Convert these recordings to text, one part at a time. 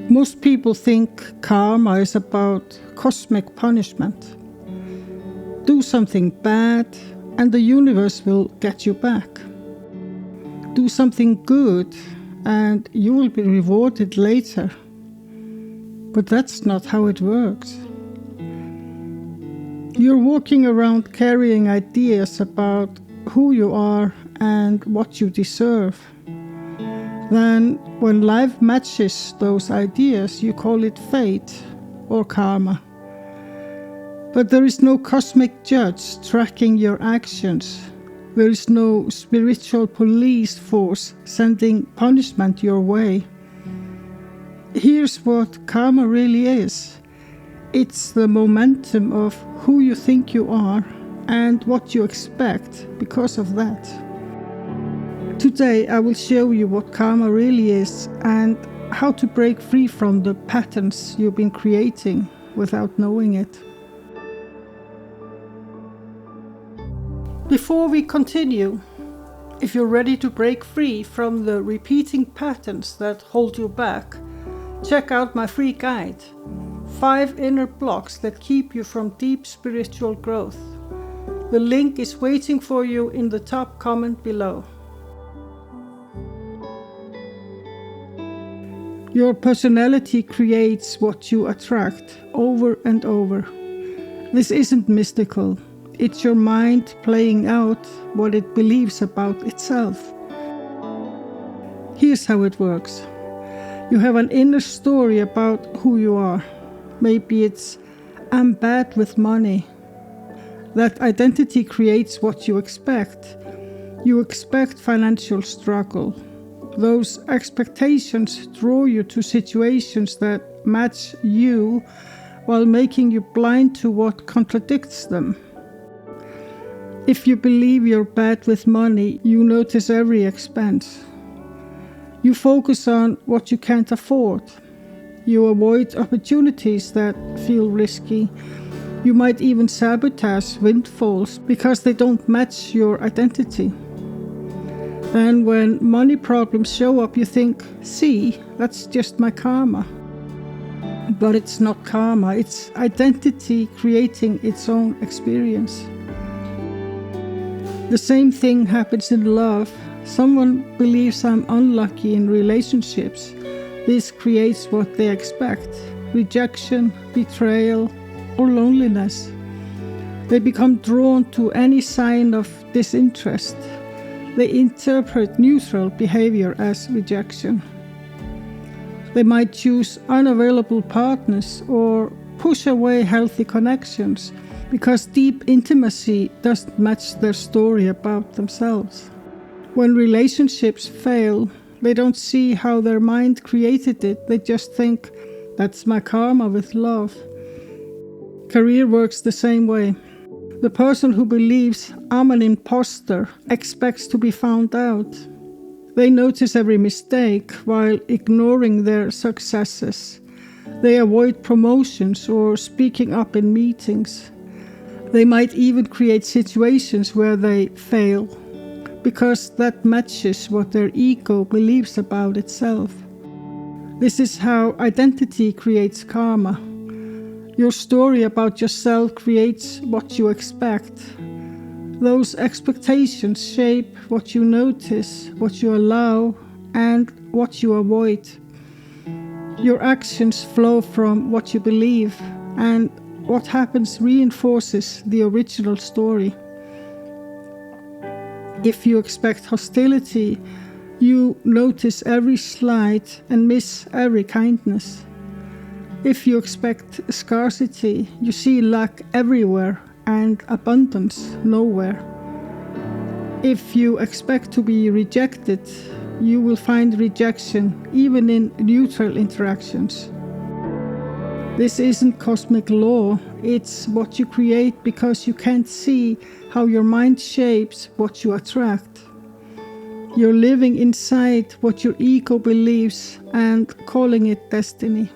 Most people think karma is about cosmic punishment. Do something bad and the universe will get you back. Do something good and you will be rewarded later. But that's not how it works. You're walking around carrying ideas about who you are and what you deserve. Then, when life matches those ideas, you call it fate or karma. But there is no cosmic judge tracking your actions. There is no spiritual police force sending punishment your way. Here's what karma really is. It's the momentum of who you think you are and what you expect because of that. Today I will show you what karma really is and how to break free from the patterns you've been creating without knowing it. Before we continue, if you're ready to break free from the repeating patterns that hold you back, check out my free guide, 5 inner blocks that keep you from deep spiritual growth. The link is waiting for you in the top comment below. Your personality creates what you attract over and over. This isn't mystical. It's your mind playing out what it believes about itself. Here's how it works. You have an inner story about who you are. Maybe it's, I'm bad with money. That identity creates what you expect. You expect financial struggle. Those expectations draw you to situations that match you while making you blind to what contradicts them. If you believe you're bad with money, you notice every expense. You focus on what you can't afford. You avoid opportunities that feel risky. You might even sabotage windfalls because they don't match your identity. Then when money problems show up, you think, see, that's just my karma. But it's not karma, it's identity creating its own experience. The same thing happens in love. Someone believes I'm unlucky in relationships. This creates what they expect: rejection, betrayal, or loneliness. They become drawn to any sign of disinterest. They interpret neutral behavior as rejection. They might choose unavailable partners or push away healthy connections because deep intimacy doesn't match their story about themselves. When relationships fail, they don't see how their mind created it. They just think, that's my karma with love. Career works the same way. The person who believes I'm an imposter expects to be found out. They notice every mistake while ignoring their successes. They avoid promotions or speaking up in meetings. They might even create situations where they fail, because that matches what their ego believes about itself. This is how identity creates karma. Your story about yourself creates what you expect. Those expectations shape what you notice, what you allow, and what you avoid. Your actions flow from what you believe, and what happens reinforces the original story. If you expect hostility, you notice every slight and miss every kindness. If you expect scarcity, you see lack everywhere and abundance nowhere. If you expect to be rejected, you will find rejection even in neutral interactions. This isn't cosmic law, it's what you create because you can't see how your mind shapes what you attract. You're living inside what your ego believes and calling it destiny.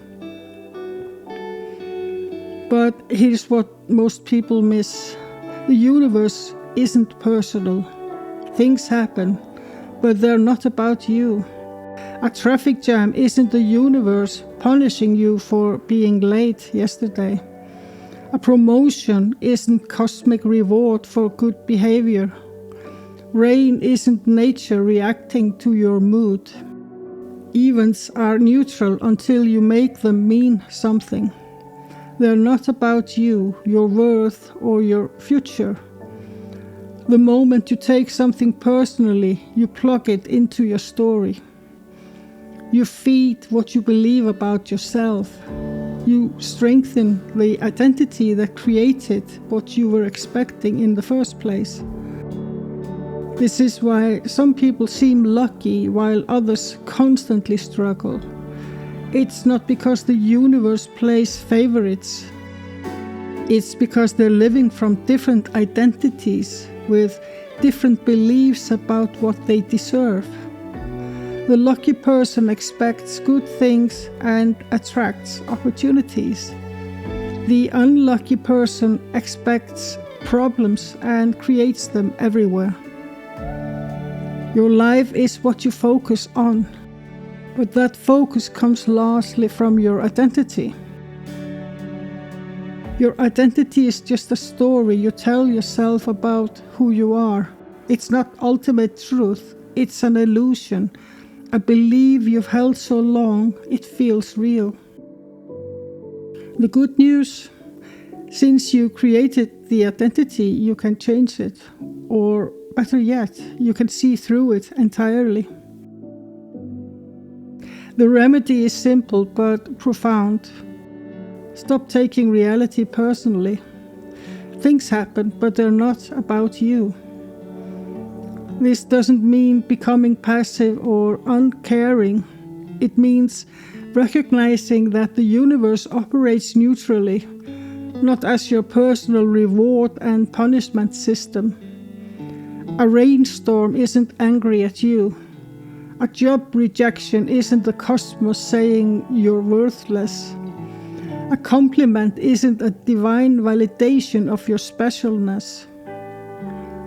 But here's what most people miss. The universe isn't personal. Things happen, but they're not about you. A traffic jam isn't the universe punishing you for being late yesterday. A promotion isn't cosmic reward for good behavior. Rain isn't nature reacting to your mood. Events are neutral until you make them mean something. They're not about you, your worth, or your future. The moment you take something personally, you plug it into your story. You feed what you believe about yourself. You strengthen the identity that created what you were expecting in the first place. This is why some people seem lucky while others constantly struggle. It's not because the universe plays favorites. It's because they're living from different identities with different beliefs about what they deserve. The lucky person expects good things and attracts opportunities. The unlucky person expects problems and creates them everywhere. Your life is what you focus on, but that focus comes largely from your identity. Your identity is just a story you tell yourself about who you are. It's not ultimate truth, it's an illusion. A belief you've held so long, it feels real. The good news, since you created the identity, you can change it. Or better yet, you can see through it entirely. The remedy is simple but profound. Stop taking reality personally. Things happen, but they're not about you. This doesn't mean becoming passive or uncaring. It means recognizing that the universe operates neutrally, not as your personal reward and punishment system. A rainstorm isn't angry at you. A job rejection isn't the cosmos saying you're worthless. A compliment isn't a divine validation of your specialness.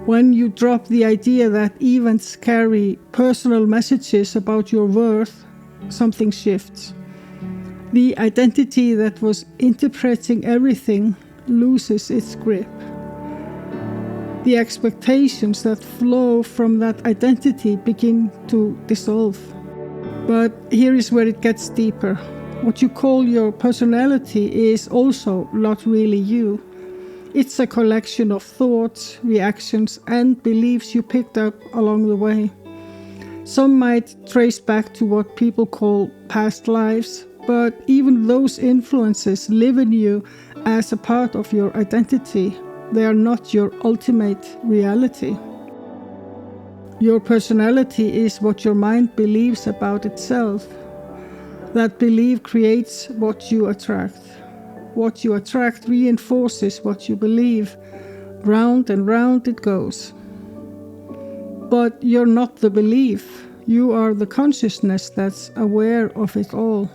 When you drop the idea that events carry personal messages about your worth, something shifts. The identity that was interpreting everything loses its grip. The expectations that flow from that identity begin to dissolve. But here is where it gets deeper. What you call your personality is also not really you. It's a collection of thoughts, reactions, and beliefs you picked up along the way. Some might trace back to what people call past lives, but even those influences live in you as a part of your identity. They are not your ultimate reality. Your personality is what your mind believes about itself. That belief creates what you attract. What you attract reinforces what you believe. Round and round it goes. But you're not the belief. You are the consciousness that's aware of it all.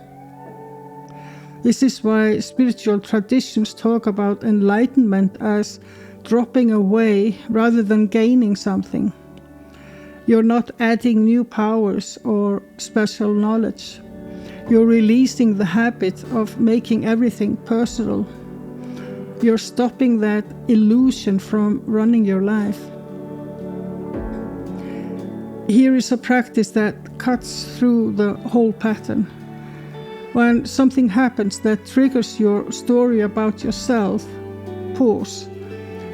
This is why spiritual traditions talk about enlightenment as dropping away rather than gaining something. You're not adding new powers or special knowledge. You're releasing the habit of making everything personal. You're stopping that illusion from running your life. Here is a practice that cuts through the whole pattern. When something happens that triggers your story about yourself, pause.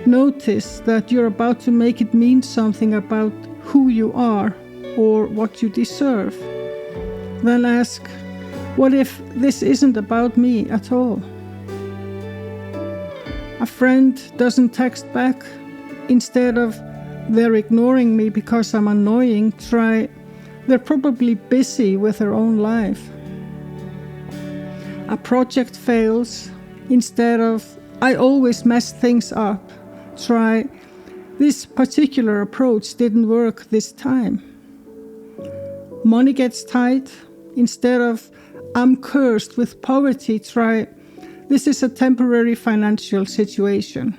Notice that you're about to make it mean something about who you are or what you deserve. Then ask, what if this isn't about me at all? A friend doesn't text back. Instead of, they're ignoring me because I'm annoying, try, they're probably busy with their own life. A project fails. Instead of, I always mess things up, try, this particular approach didn't work this time. Money gets tight. Instead of, I'm cursed with poverty, try, this is a temporary financial situation.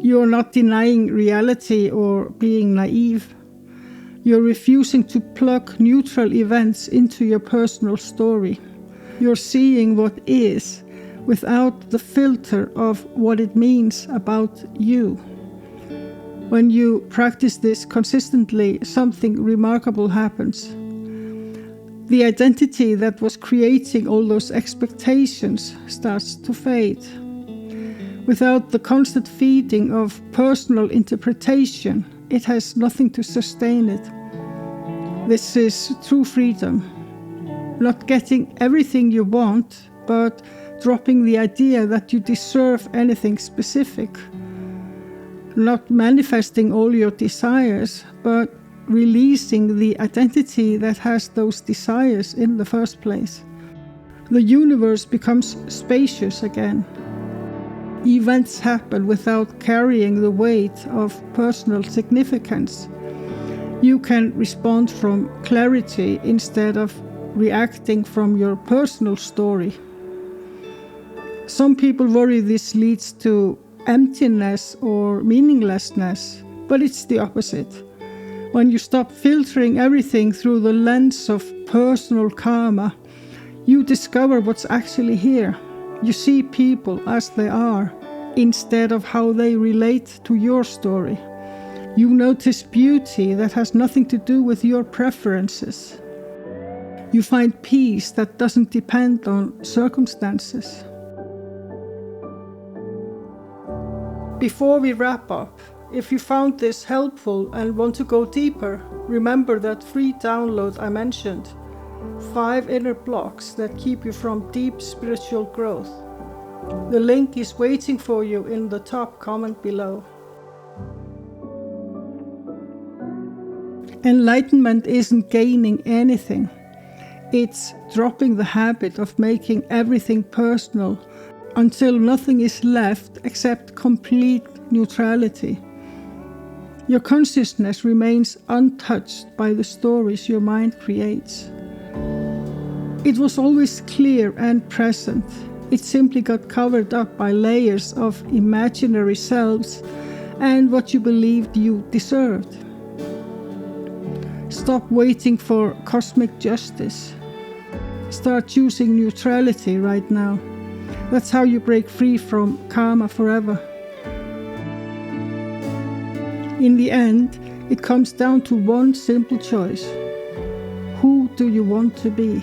You are not denying reality or being naive. You're refusing to plug neutral events into your personal story. You're seeing what is without the filter of what it means about you. When you practice this consistently, something remarkable happens. The identity that was creating all those expectations starts to fade. Without the constant feeding of personal interpretation, it has nothing to sustain it. This is true freedom. Not getting everything you want, but dropping the idea that you deserve anything specific. Not manifesting all your desires, but releasing the identity that has those desires in the first place. The universe becomes spacious again. Events happen without carrying the weight of personal significance. You can respond from clarity instead of reacting from your personal story. Some people worry this leads to emptiness or meaninglessness, but it's the opposite. When you stop filtering everything through the lens of personal karma, you discover what's actually here. You see people as they are, instead of how they relate to your story. You notice beauty that has nothing to do with your preferences. You find peace that doesn't depend on circumstances. Before we wrap up, if you found this helpful and want to go deeper, remember that free download I mentioned, 5 inner blocks that keep you from deep spiritual growth. The link is waiting for you in the top comment below. Enlightenment isn't gaining anything. It's dropping the habit of making everything personal until nothing is left except complete neutrality. Your consciousness remains untouched by the stories your mind creates. It was always clear and present. It simply got covered up by layers of imaginary selves and what you believed you deserved. Stop waiting for cosmic justice. Start choosing neutrality right now. That's how you break free from karma forever. In the end, it comes down to one simple choice. Who do you want to be?